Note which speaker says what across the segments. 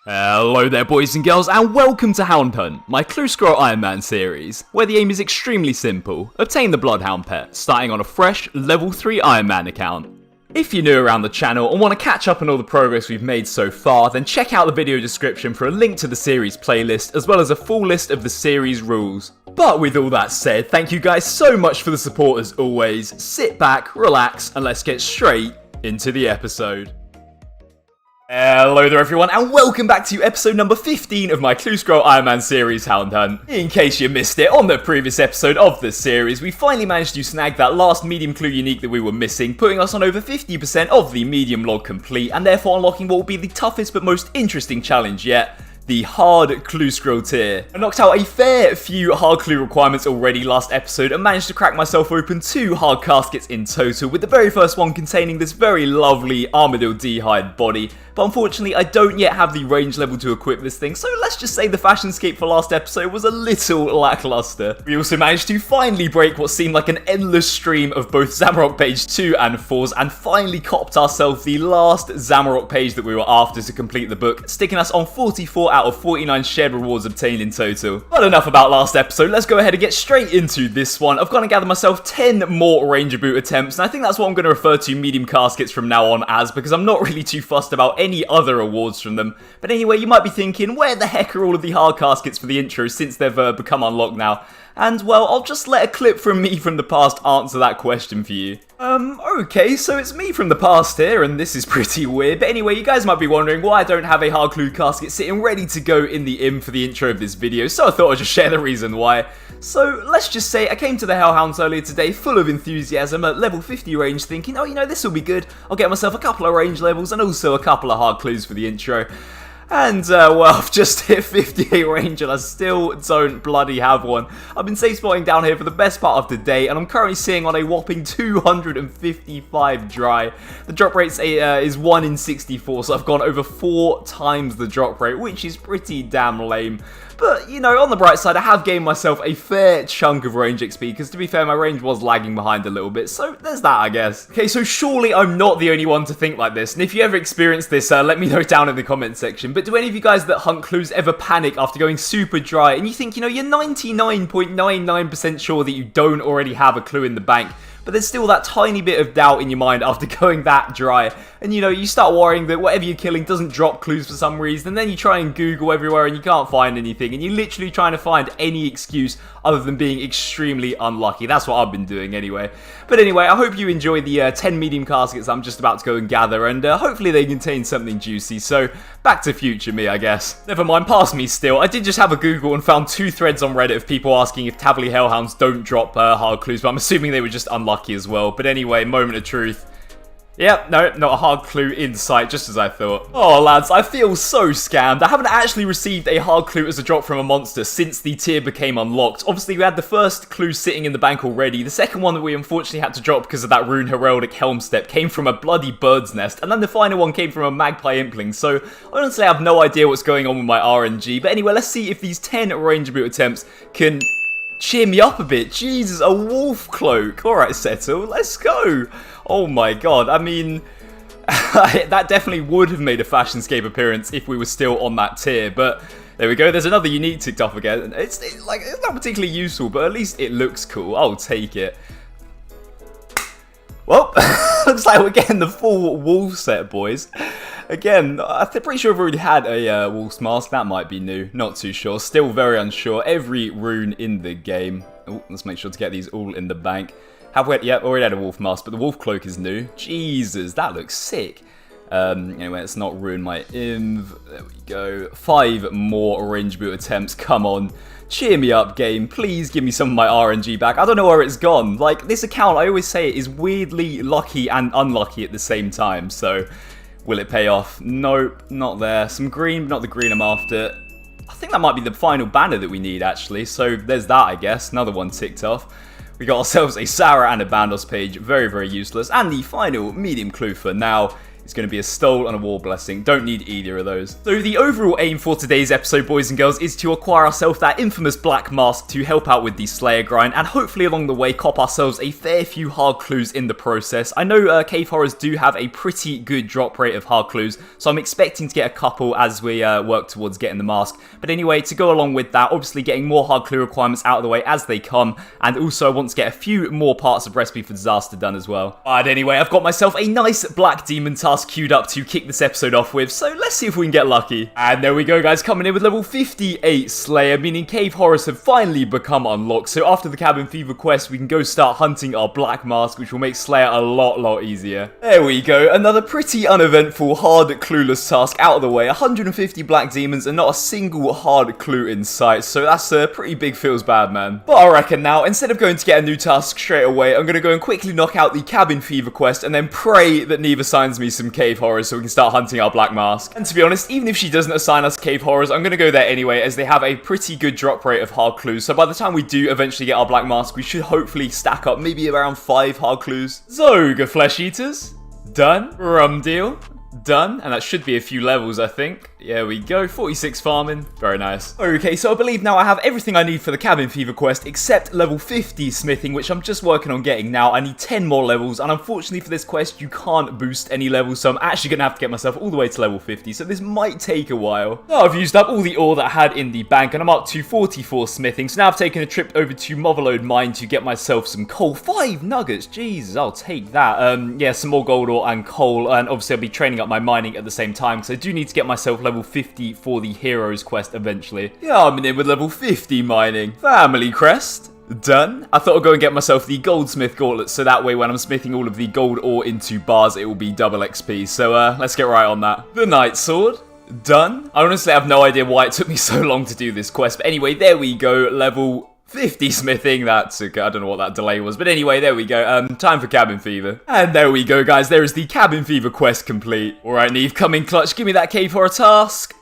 Speaker 1: Hello there boys and girls, and welcome to Hound Hunt, my Clue Scroll Ironman series, where the aim is extremely simple: obtain the bloodhound pet, starting on a fresh level 3 Ironman account. If you're new around the channel and want to catch up on all the progress we've made so far, then check out the video description for a link to the series playlist, as well as a full list of the series rules. But with all that said, thank you guys so much for the support as always. Sit back, relax, and let's get straight into the episode. Hello there everyone, and welcome back to episode number 15 of my Clue Scroll Ironman series, Hound Hunt. In case you missed it, on the previous episode of this series, we finally managed to snag that last medium clue unique that we were missing, putting us on over 50% of the medium log complete, and therefore unlocking what will be the toughest but most interesting challenge yet: the hard clue scroll tier. I knocked out a fair few hard clue requirements already last episode and managed to crack myself open 2 hard caskets in total, with the very first one containing this very lovely Armadillo D-hide body. But unfortunately, I don't yet have the range level to equip this thing, so let's just say the fashionscape for last episode was a little lackluster. We also managed to finally break what seemed like an endless stream of both Zamorak page 2 and 4s, and finally copped ourselves the last Zamorak page that we were after to complete the book, sticking us on 44 out of 49 shared rewards obtained in total. But enough about last episode, let's go ahead and get straight into this one. I've gone and gathered myself 10 more Ranger Boot attempts, and I think that's what I'm going to refer to medium caskets from now on as, because I'm not really too fussed about any other awards from them. But anyway, you might be thinking, where the heck are all of the hard caskets for the intro since they've become unlocked now? And well, I'll just let a clip from me from the past answer that question for you. Okay, so it's me from the past here, and this is pretty weird. But anyway, you guys might be wondering why I don't have a hard clue casket sitting ready to go in the IM for the intro of this video, so I thought I'd just share the reason why. So, let's just say I came to the Hellhounds earlier today full of enthusiasm at level 50 range, thinking, oh, you know, this will be good. I'll get myself a couple of range levels and also a couple of hard clues for the intro. And, well, I've just hit 58 range and I still don't bloody have one. I've been safe spotting down here for the best part of the day, and I'm currently sitting on a whopping 255 dry. The drop rate is 1 in 64, so I've gone over 4 times the drop rate, which is pretty damn lame. But, you know, on the bright side, I have gained myself a fair chunk of range XP, because to be fair, my range was lagging behind a little bit, so there's that, I guess. Okay, so surely I'm not the only one to think like this, and if you ever experienced this, let me know down in the comment section. But do any of you guys that hunt clues ever panic after going super dry, and you think, you know, you're 99.99% sure that you don't already have a clue in the bank, but there's still that tiny bit of doubt in your mind after going that dry, and you know, you start worrying that whatever you're killing doesn't drop clues for some reason, and then you try and Google everywhere and you can't find anything, and you're literally trying to find any excuse other than being extremely unlucky. That's what I've been doing anyway. But anyway, I hope you enjoy the 10 medium caskets I'm just about to go and gather, and hopefully they contain something juicy. So, back to future me, I guess. Never mind, past me still. I did just have a Google and found 2 threads on Reddit of people asking if Tavily Hellhounds don't drop hard clues, but I'm assuming they were just unlucky as well. But anyway, moment of truth. Yep, no, not a hard clue in sight, just as I thought. Oh, lads, I feel so scammed. I haven't actually received a hard clue as a drop from a monster since the tier became unlocked. Obviously, we had the first clue sitting in the bank already. The second one that we unfortunately had to drop because of that Rune Heraldic Helm Step came from a bloody bird's nest, and then the final one came from a Magpie Impling, so honestly, I have no idea what's going on with my RNG. But anyway, let's see if these 10 Ranger Boot attempts can cheer me up a bit. Jesus, a wolf cloak. Alright, Settle, let's go. Oh my god, I mean, that definitely would have made a fashionscape appearance if we were still on that tier, but there we go, there's another unique ticked off again. It's not particularly useful, but at least it looks cool. I'll take it. Well, looks like we're getting the full wolf set, boys. Again, I'm pretty sure I've already had a wolf's mask. That might be new. Not too sure. Still very unsure. Every rune in the game. Oh, let's make sure to get these all in the bank. Have we? Yep, already had a wolf mask, but the wolf cloak is new. Jesus, that looks sick. Anyway, let's not ruin my inv. There we go. 5 more Ranger Boot attempts. Come on. Cheer me up, game. Please give me some of my RNG back. I don't know where it's gone. Like, this account, I always say it is weirdly lucky and unlucky at the same time. So, will it pay off? Nope, not there. Some green, but not the green I'm after. I think that might be the final banner that we need, actually. So, there's that, I guess. Another one ticked off. We got ourselves a Sarah and a Bandos page. Very, very useless. And the final medium clue for now It's going to be a Stole and a War Blessing. Don't need either of those. So the overall aim for today's episode, boys and girls, is to acquire ourselves that infamous black mask to help out with the Slayer grind, and hopefully along the way cop ourselves a fair few hard clues in the process. I know cave horrors do have a pretty good drop rate of hard clues, so I'm expecting to get a couple as we work towards getting the mask. But anyway, to go along with that, obviously getting more hard clue requirements out of the way as they come, and also I want to get a few more parts of Recipe for Disaster done as well. But anyway, I've got myself a nice black demon task queued up to kick this episode off with, so let's see if we can get lucky. And there we go, guys, coming in with level 58 Slayer, meaning cave horrors have finally become unlocked. So after the Cabin Fever quest, we can go start hunting our black mask, which will make Slayer a lot easier. There we go, another pretty uneventful, hard, clueless task out of the way. 150 black demons and not a single hard clue in sight, so that's a pretty big feels bad, man. But I reckon now, instead of going to get a new task straight away, I'm going to go and quickly knock out the Cabin Fever quest and then pray that Neve assigns me some cave horrors so we can start hunting our black mask. And to be honest, even if she doesn't assign us cave horrors, I'm going to go there anyway, as they have a pretty good drop rate of hard clues. So by the time we do eventually get our black mask, we should hopefully stack up maybe around 5 hard clues. Zoga Flesh Eaters, done. Rum Deal, done. And that should be a few levels, I think. There we go, 46 farming, very nice. Okay, so I believe now I have everything I need for the Cabin Fever quest, except level 50 smithing, which I'm just working on getting now. I need 10 more levels, and unfortunately for this quest, you can't boost any levels, so I'm actually going to have to get myself all the way to level 50, so this might take a while. Now I've used up all the ore that I had in the bank, and I'm up to 44 smithing, so now I've taken a trip over to Motherlode Mine to get myself some coal. 5 nuggets, Jesus, I'll take that. Yeah, some more gold ore and coal, and obviously I'll be training up my mining at the same time, because I do need to get myself level 50 for the Heroes quest eventually. Yeah, I'm in with level 50 mining. Family Crest, done. I thought I'd go and get myself the Goldsmith Gauntlet, so that way when I'm smithing all of the gold ore into bars, it will be double XP. So let's get right on that. The Night Sword, done. I honestly have no idea why it took me so long to do this quest, but anyway, there we go, level 50 smithing. That's okay. I don't know what that delay was, but anyway, there we go. Time for Cabin Fever. And there we go, guys. There is the Cabin Fever quest complete. Alright, Neve, come in clutch. Give me that cave horror task.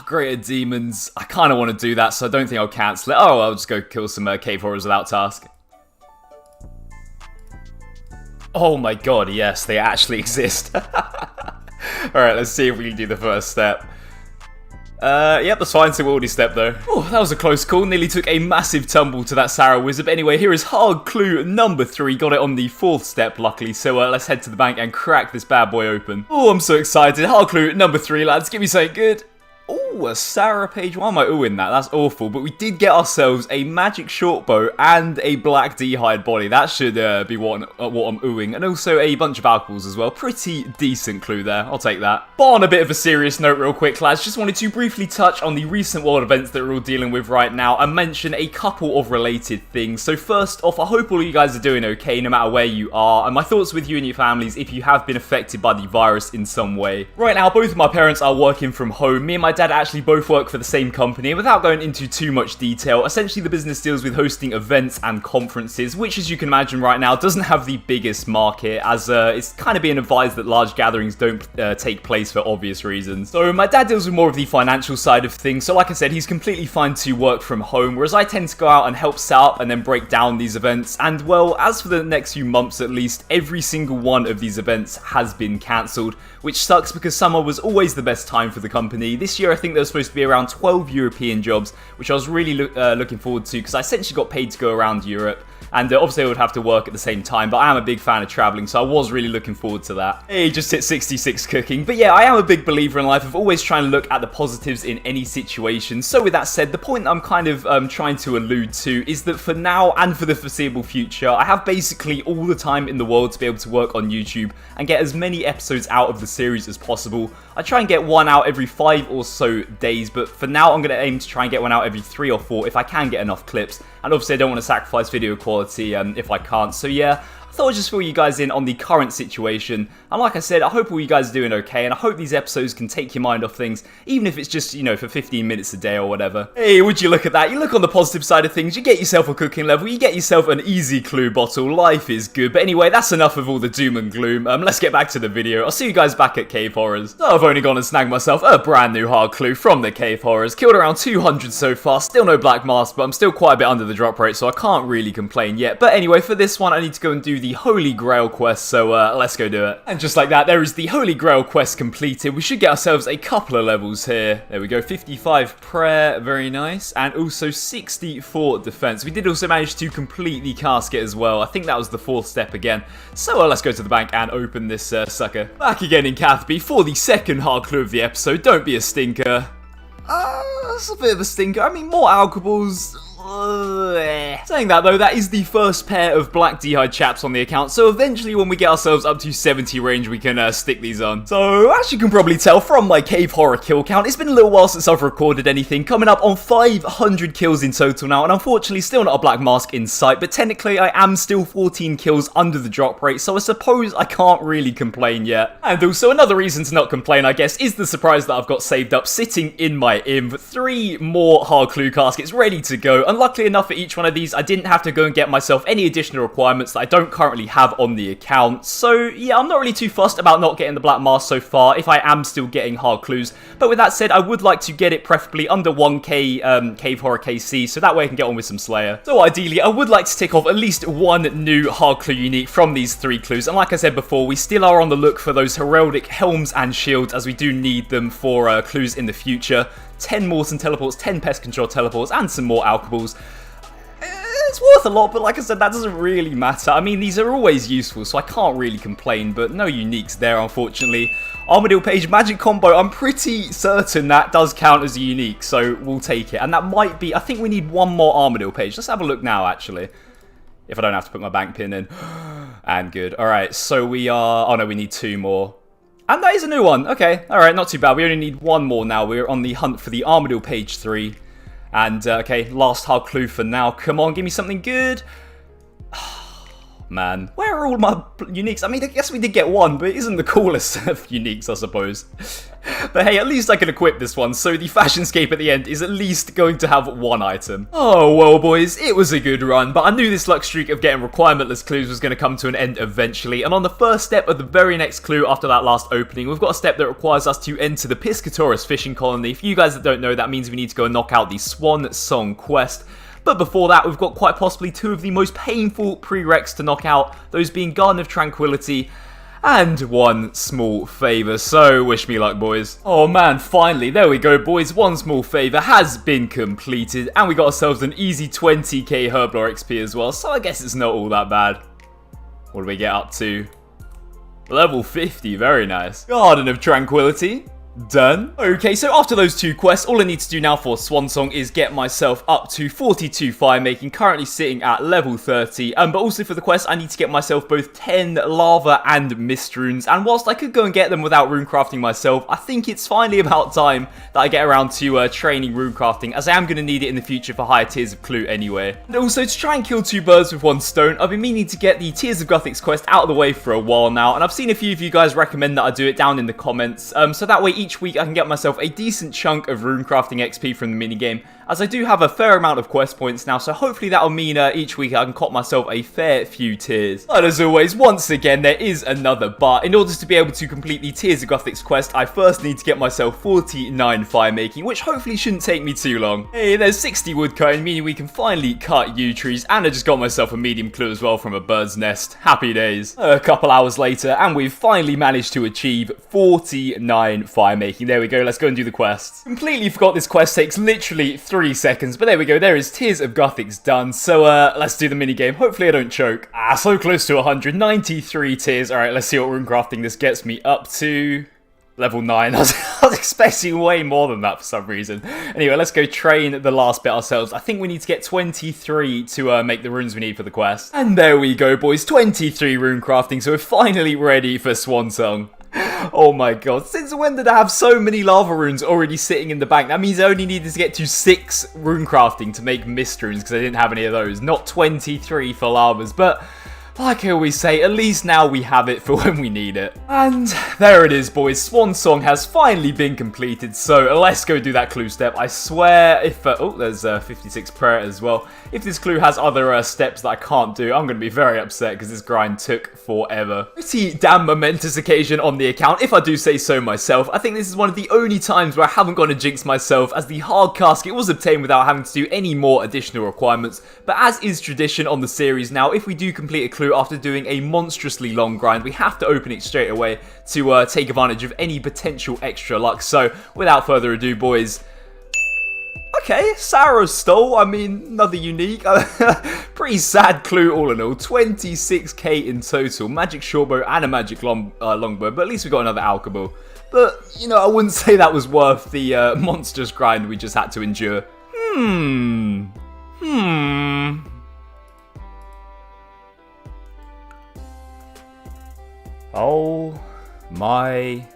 Speaker 1: Greater Demons. I kind of want to do that, so I don't think I'll cancel it. Oh, I'll just go kill some cave horrors without task. Oh my god, yes, they actually exist. Alright, let's see if we can do the first step. Yep, that's fine, so we'll already step though. Oh, that was a close call, nearly took a massive tumble to that Sarah Wizard. But anyway, here is hard clue number 3, got it on the 4th step luckily, so let's head to the bank and crack this bad boy open. Oh, I'm so excited. Hard clue number 3, lads, give me something good. Oh, a Sarah page. Why am I oohing that? That's awful. But we did get ourselves a magic short bow and a black D-hide body. That should be what I'm oohing. And also a bunch of alcohols as well. Pretty decent clue there. I'll take that. But on a bit of a serious note real quick, lads, just wanted to briefly touch on the recent world events that we're all dealing with right now and mention a couple of related things. So first off, I hope all of you guys are doing okay no matter where you are. And my thoughts with you and your families if you have been affected by the virus in some way. Right now, both of my parents are working from home. Me and my dad actually both work for the same company, and without going into too much detail, essentially the business deals with hosting events and conferences, which as you can imagine right now doesn't have the biggest market, as it's kind of being advised that large gatherings don't take place for obvious reasons. So my dad deals with more of the financial side of things, so like I said, he's completely fine to work from home, whereas I tend to go out and help set up and then break down these events. And well, as for the next few months at least, every single one of these events has been cancelled, which sucks because summer was always the best time for the company. This year I think there was supposed to be around 12 European jobs, which I was really looking forward to because I essentially got paid to go around Europe. And obviously I would have to work at the same time, but I am a big fan of traveling, so I was really looking forward to that. Hey, just hit 66 cooking. But yeah, I am a big believer in life of always trying to look at the positives in any situation. So with that said, the point I'm kind of trying to allude to is that for now and for the foreseeable future, I have basically all the time in the world to be able to work on YouTube and get as many episodes out of the series as possible. I try and get one out every 5 or so days, but for now I'm going to aim to try and get one out every 3 or 4 if I can get enough clips. And obviously I don't want to sacrifice video quality if I can't. So yeah, I thought I'd just fill you guys in on the current situation. And like I said, I hope all you guys are doing okay, and I hope these episodes can take your mind off things, even if it's just, you know, for 15 minutes a day or whatever. Hey, would you look at that? You look on the positive side of things, you get yourself a cooking level, you get yourself an easy clue bottle, life is good. But anyway, that's enough of all the doom and gloom. Let's get back to the video. I'll see you guys back at Cave Horrors. So I've only gone and snagged myself a brand new hard clue from the Cave Horrors. Killed around 200 so far, still no black mask, but I'm still quite a bit under the drop rate, so I can't really complain yet. But anyway, for this one, I need to go and do do the Holy Grail quest, so let's go do it. And just like that, there is the Holy Grail quest completed. We should get ourselves a couple of levels here. There we go, 55 prayer, very nice, and also 64 defense. We did also manage to complete the casket as well. I think that was the 4th step again. So let's go to the bank and open this sucker. Back again in Cathby for the second hard clue of the episode. Don't be a stinker. That's a bit of a stinker. I mean, more alcohols. Saying that though, that is the first pair of black d'hide chaps on the account, so eventually when we get ourselves up to 70 range we can stick these on. So as you can probably tell from my cave horror kill count, it's been a little while since I've recorded anything, coming up on 500 kills in total now, and unfortunately still not a black mask in sight, but technically I am still 14 kills under the drop rate, so I suppose I can't really complain yet. And also another reason to not complain, I guess, is the surprise that I've got saved up sitting in my inv. 3 more hard clue caskets ready to go. Luckily enough for each one of these, I didn't have to go and get myself any additional requirements that I don't currently have on the account. So yeah, I'm not really too fussed about not getting the black mask so far, if I am still getting hard clues. But with that said, I would like to get it preferably under 1k Cave Horror KC, so that way I can get on with some Slayer. So ideally, I would like to tick off at least one new hard clue unique from these 3 clues. And like I said before, we still are on the look for those heraldic helms and shields, as we do need them for clues in the future. 10 Morton teleports, 10 pest control teleports, and some more alcohols. It's worth a lot, but like I said, that doesn't really matter. I mean, these are always useful, so I can't really complain, but no uniques there, unfortunately. Armadillo Page Magic Combo, I'm pretty certain that does count as a unique, so we'll take it. And that might be, I think we need one more Armadillo Page. Let's have a look now, actually. If I don't have to put my bank pin in. And good. Alright, so we are, oh no, we need 2 more. And that is a new one. Okay, alright, not too bad. We only need 1 more now. We're on the hunt for the Armadillo Page 3. And, okay, last hard clue for now. Come on, give me something good. Man, where are all my uniques? I mean, I guess we did get 1, but it isn't the coolest of uniques, I suppose. But hey, at least I can equip this one, so the Fashionscape at the end is at least going to have 1 item. Oh, well, boys, it was a good run, but I knew this luck streak of getting requirementless clues was going to come to an end eventually, and on the first step of the very next clue after that last opening, we've got a step that requires us to enter the Piscatoris fishing colony. For you guys that don't know, that means we need to go and knock out the Swan Song quest. But before that, we've got quite possibly 2 of the most painful prereqs to knock out, those being Garden of Tranquility and 1 small favour. So wish me luck, boys. Oh man, finally, there we go, boys. 1 small favour has been completed, and we got ourselves an easy 20k Herblore XP as well, so I guess it's not all that bad. What do we get up to? Level 50, very nice. Garden of Tranquility. Done. Okay, so after those 2 quests, all I need to do now for Swansong is get myself up to 42 fire making, currently sitting at level 30. But also for the quest, I need to get myself both 10 lava and mist runes. And whilst I could go and get them without rune crafting myself, I think it's finally about time that I get around to training rune crafting, as I am going to need it in the future for higher tiers of Clue anyway. And also, to try and kill 2 birds with 1 stone, I've been meaning to get the Tears of Guthix quest out of the way for a while now, and I've seen a few of you guys recommend that I do it down in the comments, so that way each week I can get myself a decent chunk of rune crafting XP from the minigame, as I do have a fair amount of quest points now, so hopefully that'll mean each week I can cop myself a fair few tiers. But as always, once again, there is another but. In order to be able to complete the Tears of Guthix quest, I first need to get myself 49 fire making, which hopefully shouldn't take me too long. Hey, there's 60 wood cutting, meaning we can finally cut yew trees, and I just got myself a medium clue as well from a bird's nest. Happy days. A couple hours later, and we've finally managed to achieve 49 fire making. There we go, let's go and do the quest. Completely forgot this quest takes literally 3 seconds, but there we go, there is Tears of Guthix done. So let's do the minigame. Hopefully I don't choke. So close to 193 tears. Alright, let's see what rune crafting this gets me up to. Level 9. I was expecting way more than that for some reason. Anyway, let's go train the last bit ourselves. I think we need to get 23 to make the runes we need for the quest. And there we go, boys. 23 rune crafting, so we're finally ready for Swansong. Oh my god, since when did I have so many lava runes already sitting in the bank? That means I only needed to get to 6 rune crafting to make mist runes, because I didn't have any of those. Not 23 for lavas, but like I always say, at least now we have it for when we need it. And there it is, boys. Swansong has finally been completed, so let's go do that clue step. I swear if... oh, there's 56 prayer as well. If this clue has other steps that I can't do, I'm going to be very upset because this grind took forever. Pretty damn momentous occasion on the account, if I do say so myself. I think this is one of the only times where I haven't gone to jinx myself, as the hard casket was obtained without having to do any more additional requirements. But as is tradition on the series now, if we do complete a clue clue after doing a monstrously long grind. We have to open it straight away to take advantage of any potential extra luck. So, without further ado, boys... Okay, Sarah's stole. I mean, another unique. Pretty sad clue all in all. 26k in total. Magic shortbow and a magic longbow. But at least we got another alchemy. But, you know, I wouldn't say that was worth the monstrous grind we just had to endure. Oh my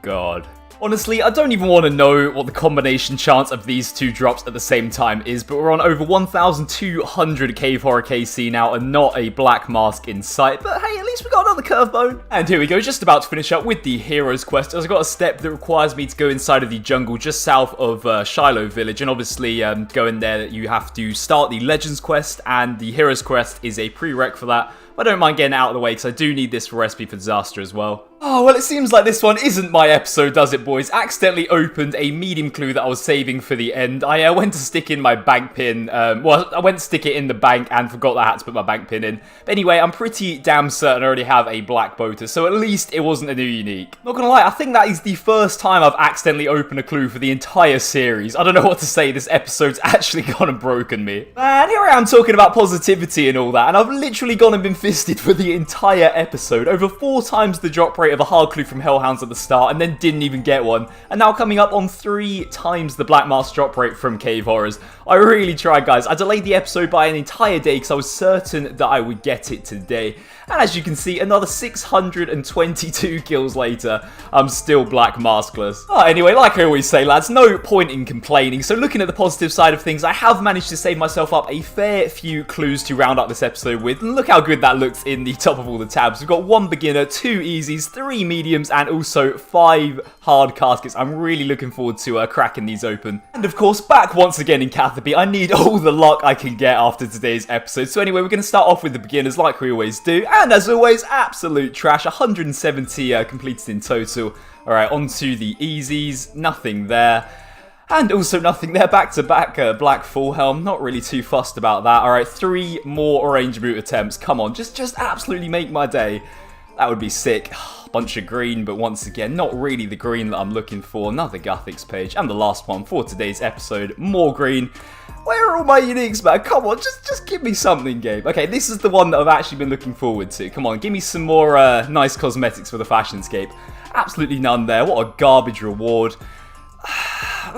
Speaker 1: god. Honestly, I don't even want to know what the combination chance of these two drops at the same time is, but we're on over 1,200 Cave Horror KC now and not a black mask in sight. But hey, at least we got another curve bone. And here we go, just about to finish up with the Heroes quest. As I've got a step that requires me to go inside of the jungle just south of Shiloh Village, and obviously going there you have to start the Legends quest, and the Heroes quest is a prereq for that. I don't mind getting out of the way because I do need this for Recipe for Disaster as well. Oh, well, it seems like this one isn't my episode, does it, boys? Accidentally opened a medium clue that I was saving for the end. I went to stick in my bank pin. Well, I went to stick it in the bank and forgot that I had to put my bank pin in. But anyway, I'm pretty damn certain I already have a black boater, so at least it wasn't a new unique. Not gonna lie, I think that is the first time I've accidentally opened a clue for the entire series. I don't know what to say, this episode's actually gone and broken me. Man, here I am talking about positivity and all that, and I've literally gone and been fisted for the entire episode. Over 4 times the drop rate of a hard clue from Hellhounds at the start, and then didn't even get one. And now coming up on 3 times the Black Mask drop rate from Cave Horrors. I really tried, guys. I delayed the episode by an entire day because I was certain that I would get it today. And as you can see, another 622 kills later, I'm still Black Maskless. Anyway, like I always say, lads, no point in complaining. So looking at the positive side of things, I have managed to save myself up a fair few clues to round up this episode with. And look how good that looks in the top of all the tabs. We've got 1 beginner, 2 easies, 3 mediums, and also 5 hard caskets. I'm really looking forward to cracking these open. And of course, back once again in Catherby, I need all the luck I can get after today's episode. So anyway, we're going to start off with the beginners like we always do. And as always, absolute trash. 170 completed in total. Alright, on to the easies. Nothing there. And also nothing there. Back-to-back black full helm. Not really too fussed about that. Alright, 3 more orange boot attempts. Come on, just absolutely make my day. That would be sick. Bunch of green, but once again, not really the green that I'm looking for. Another Gothics page. And the last one for today's episode. More green. Where are all my uniques, man? Come on, just give me something, game. Okay, this is the one that I've actually been looking forward to. Come on, give me some more nice cosmetics for the fashionscape. Absolutely none there. What a garbage reward.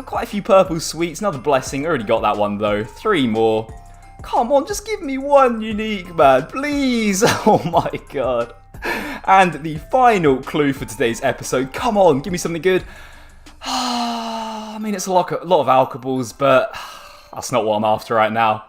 Speaker 1: Quite a few purple sweets. Another blessing. Already got that one, though. 3 more. Come on, just give me 1 unique, man. Please. Oh, my God. And the final clue for today's episode. Come on, give me something good. I mean, it's a lot of alcohols, but that's not what I'm after right now.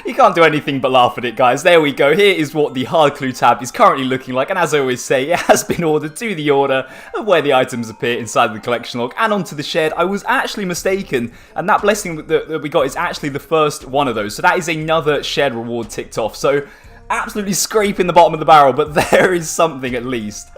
Speaker 1: You can't do anything but laugh at it, guys. There we go. Here is what the hard clue tab is currently looking like. And as I always say, it has been ordered to the order of where the items appear inside the collection log and onto the shed. I was actually mistaken. And that blessing that we got is actually the first one of those. So that is another shed reward ticked off. So absolutely scraping the bottom of the barrel, but there is something at least.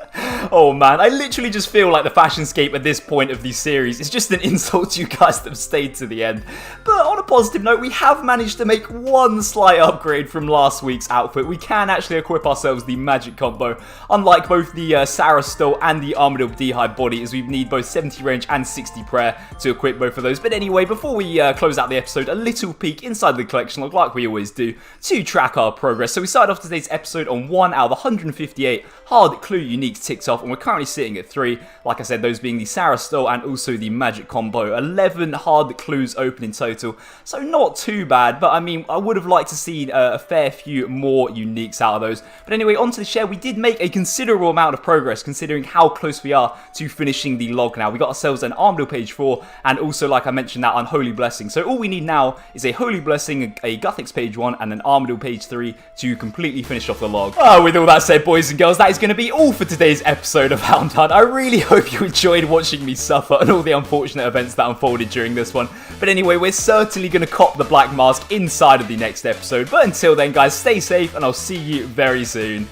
Speaker 1: Oh man, I literally just feel like the fashionscape at this point of the series is just an insult to you guys that have stayed to the end. But on a positive note, we have managed to make 1 slight upgrade from last week's outfit. We can actually equip ourselves the magic combo, unlike both the Sarah Stoll and the Armadillo D'Hive body, as we need both 70 range and 60 prayer to equip both of those. But anyway, before we close out the episode, a little peek inside the collection log, like we always do, to track our progress. So we started off today's episode on 1 out of 158 hard clue uniques ticked off, and we're currently sitting at 3. Like I said, those being the Sarah Stoll and also the magic combo. 11 hard clues open in total, so not too bad. But I mean, I would have liked to see a fair few more uniques out of those. But anyway, onto the share. We did make a considerable amount of progress considering how close we are to finishing the log now. We got ourselves an Armadillo page 4 and also, like I mentioned, that unholy blessing. So all we need now is a holy blessing, a Gothics page 1 and an Armadillo page 3 to completely finish off the log. With all that said, boys and girls, that is going to be all for today's episode of Hound Hunt. I really hope you enjoyed watching me suffer and all the unfortunate events that unfolded during this one. But anyway, we're certainly going to cop the black mask inside of the next episode. But until then, guys, stay safe and I'll see you very soon.